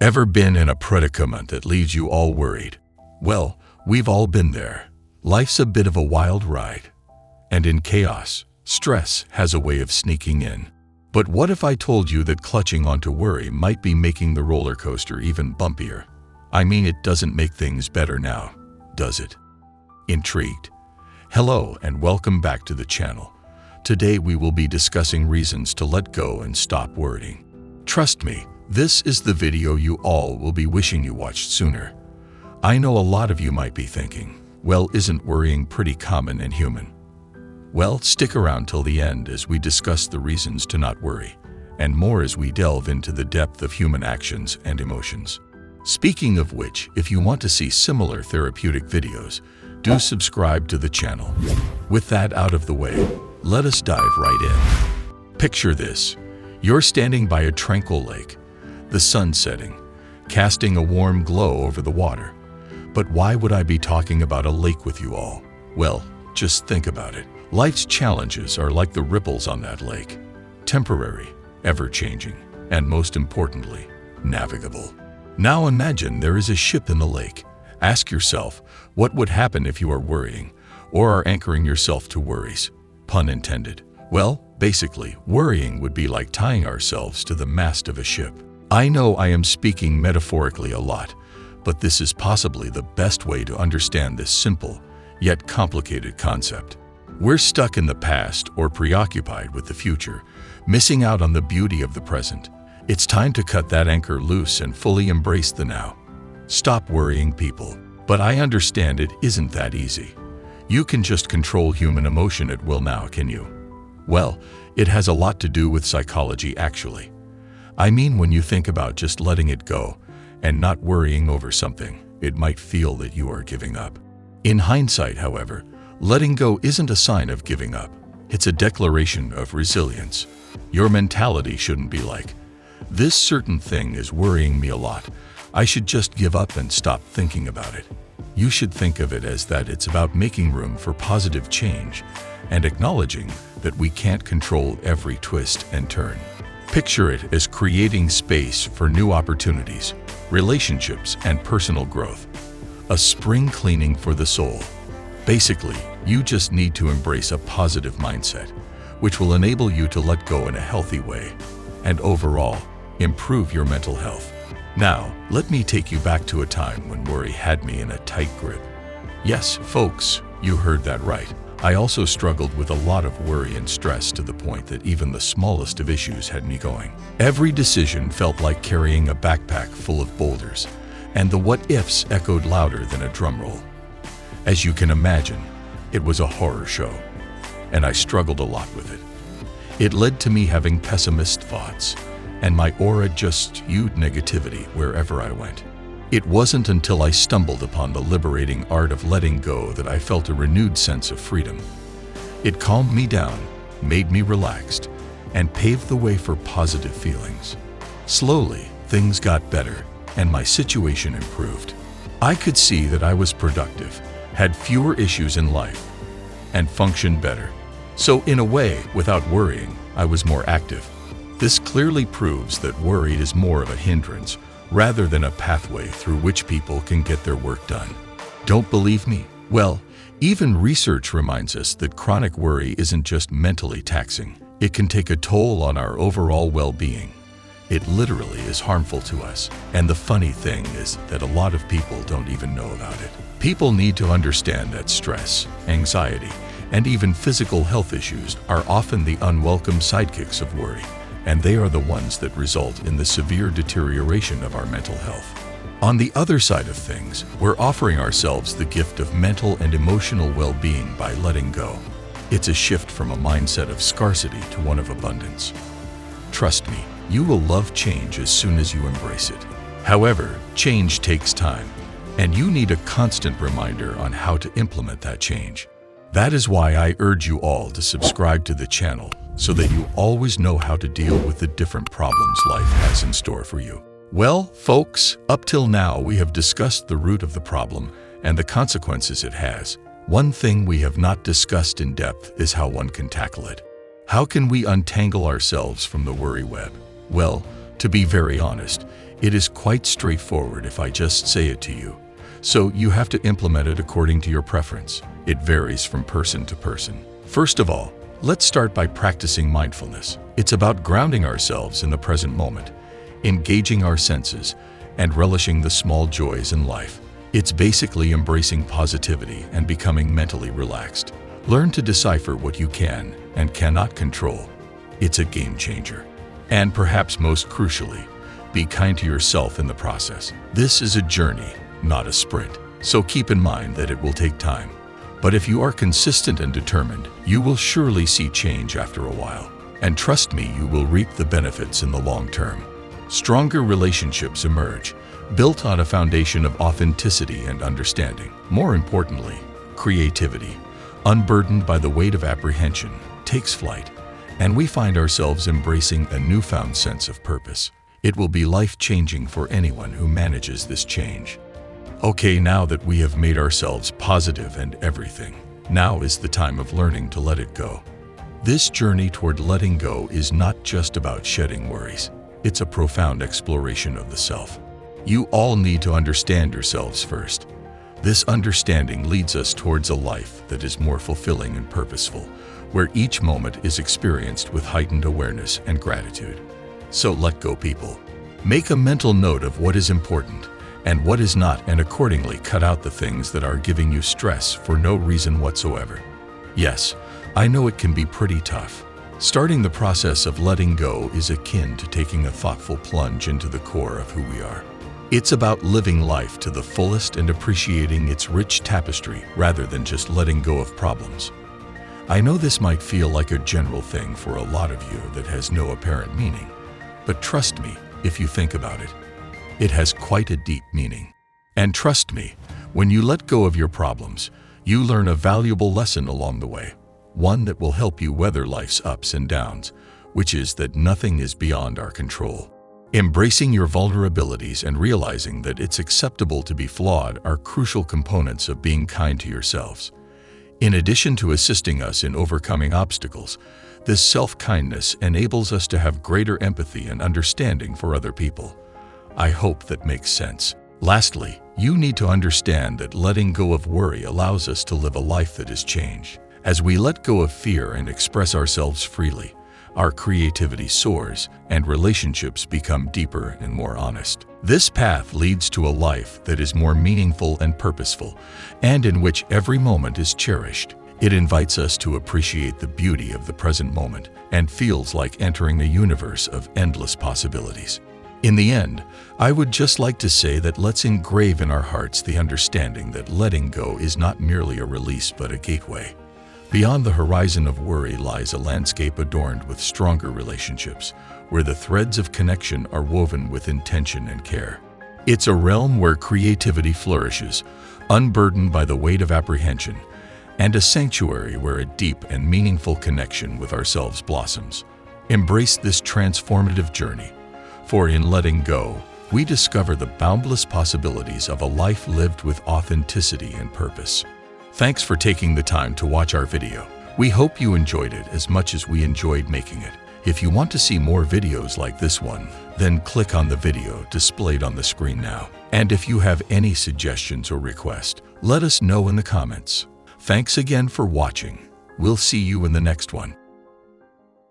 Ever been in a predicament that leaves you all worried? Well, we've all been there. Life's a bit of a wild ride. And in chaos, stress has a way of sneaking in. But what if I told you that clutching onto worry might be making the roller coaster even bumpier? I mean, it doesn't make things better now, does it? Intrigued? Hello and welcome back to the channel. Today we will be discussing reasons to let go and stop worrying. Trust me, this is the video you all will be wishing you watched sooner. I know a lot of you might be thinking, well, isn't worrying pretty common and human? Well, stick around till the end as we discuss the reasons to not worry, and more as we delve into the depth of human actions and emotions. Speaking of which, if you want to see similar therapeutic videos, do subscribe to the channel. With that out of the way, let us dive right in. Picture this. You're standing by a tranquil lake, the sun setting, casting a warm glow over the water. But why would I be talking about a lake with you all? Well, just think about it. Life's challenges are like the ripples on that lake. Temporary, ever-changing, and most importantly, navigable. Now imagine there is a ship in the lake. Ask yourself, what would happen if you are worrying, or are anchoring yourself to worries? Pun intended. Well, basically, worrying would be like tying ourselves to the mast of a ship. I know I am speaking metaphorically a lot, but this is possibly the best way to understand this simple, yet complicated concept. We're stuck in the past or preoccupied with the future, missing out on the beauty of the present. It's time to cut that anchor loose and fully embrace the now. Stop worrying, people. But I understand it isn't that easy. You can just control human emotion at will now, can you? Well, it has a lot to do with psychology, actually. I mean, when you think about just letting it go and not worrying over something, it might feel that you are giving up. In hindsight, however, letting go isn't a sign of giving up. It's a declaration of resilience. Your mentality shouldn't be like, this certain thing is worrying me a lot. I should just give up and stop thinking about it. You should think of it as that it's about making room for positive change and acknowledging that we can't control every twist and turn. Picture it as creating space for new opportunities, relationships, and personal growth. A spring cleaning for the soul. Basically, you just need to embrace a positive mindset, which will enable you to let go in a healthy way, and overall, improve your mental health. Now, let me take you back to a time when worry had me in a tight grip. Yes, folks, you heard that right. I also struggled with a lot of worry and stress to the point that even the smallest of issues had me going. Every decision felt like carrying a backpack full of boulders, and the what-ifs echoed louder than a drum roll. As you can imagine, it was a horror show, and I struggled a lot with it. It led to me having pessimist thoughts, and my aura just spewed negativity wherever I went. It wasn't until I stumbled upon the liberating art of letting go that I felt a renewed sense of freedom. It calmed me down, made me relaxed, and paved the way for positive feelings. Slowly, things got better, and my situation improved. I could see that I was productive, had fewer issues in life, and functioned better. So in a way, without worrying, I was more active. This clearly proves that worry is more of a hindrance rather than a pathway through which people can get their work done. Don't believe me? Well, even research reminds us that chronic worry isn't just mentally taxing. It can take a toll on our overall well-being. It literally is harmful to us. And the funny thing is that a lot of people don't even know about it. People need to understand that stress, anxiety, and even physical health issues are often the unwelcome sidekicks of worry, and they are the ones that result in the severe deterioration of our mental health. On the other side of things, we're offering ourselves the gift of mental and emotional well-being by letting go. It's a shift from a mindset of scarcity to one of abundance. Trust me, you will love change as soon as you embrace it. However, change takes time, and you need a constant reminder on how to implement that change. That is why I urge you all to subscribe to the channel, so that you always know how to deal with the different problems life has in store for you. Well, folks, up till now we have discussed the root of the problem and the consequences it has. One thing we have not discussed in depth is how one can tackle it. How can we untangle ourselves from the worry web? Well, To be very honest, it is quite straightforward if I just say it to you. So you have to implement it according to your preference. It varies from person to person. First of all, let's start by practicing mindfulness. It's about grounding ourselves in the present moment, engaging our senses, and relishing the small joys in life. It's basically embracing positivity and becoming mentally relaxed. Learn to decipher what you can and cannot control. It's a game changer. And perhaps most crucially, be kind to yourself in the process. This is a journey, not a sprint. So keep in mind that it will take time. But if you are consistent and determined, you will surely see change after a while. And trust me, you will reap the benefits in the long term. Stronger relationships emerge, built on a foundation of authenticity and understanding. More importantly, creativity, unburdened by the weight of apprehension, takes flight, and we find ourselves embracing a newfound sense of purpose. It will be life-changing for anyone who manages this change. Okay, now that we have made ourselves positive and everything, now is the time of learning to let it go. This journey toward letting go is not just about shedding worries. It's a profound exploration of the self. You all need to understand yourselves first. This understanding leads us towards a life that is more fulfilling and purposeful, where each moment is experienced with heightened awareness and gratitude. So let go, people. Make a mental note of what is important and what is not, and accordingly cut out the things that are giving you stress for no reason whatsoever. Yes, I know it can be pretty tough. Starting the process of letting go is akin to taking a thoughtful plunge into the core of who we are. It's about living life to the fullest and appreciating its rich tapestry rather than just letting go of problems. I know this might feel like a general thing for a lot of you that has no apparent meaning, but trust me, if you think about it, it has quite a deep meaning. And trust me, when you let go of your problems, you learn a valuable lesson along the way, one that will help you weather life's ups and downs, which is that nothing is beyond our control. Embracing your vulnerabilities and realizing that it's acceptable to be flawed are crucial components of being kind to yourselves. In addition to assisting us in overcoming obstacles, this self-kindness enables us to have greater empathy and understanding for other people. I hope that makes sense. Lastly, you need to understand that letting go of worry allows us to live a life that is changed. As we let go of fear and express ourselves freely, our creativity soars and relationships become deeper and more honest. This path leads to a life that is more meaningful and purposeful, and in which every moment is cherished. It invites us to appreciate the beauty of the present moment and feels like entering a universe of endless possibilities. In the end, I would just like to say that let's engrave in our hearts the understanding that letting go is not merely a release but a gateway. Beyond the horizon of worry lies a landscape adorned with stronger relationships, where the threads of connection are woven with intention and care. It's a realm where creativity flourishes, unburdened by the weight of apprehension, and a sanctuary where a deep and meaningful connection with ourselves blossoms. Embrace this transformative journey, for in letting go, we discover the boundless possibilities of a life lived with authenticity and purpose. Thanks for taking the time to watch our video. We hope you enjoyed it as much as we enjoyed making it. If you want to see more videos like this one, then click on the video displayed on the screen now. And if you have any suggestions or requests, let us know in the comments. Thanks again for watching. We'll see you in the next one.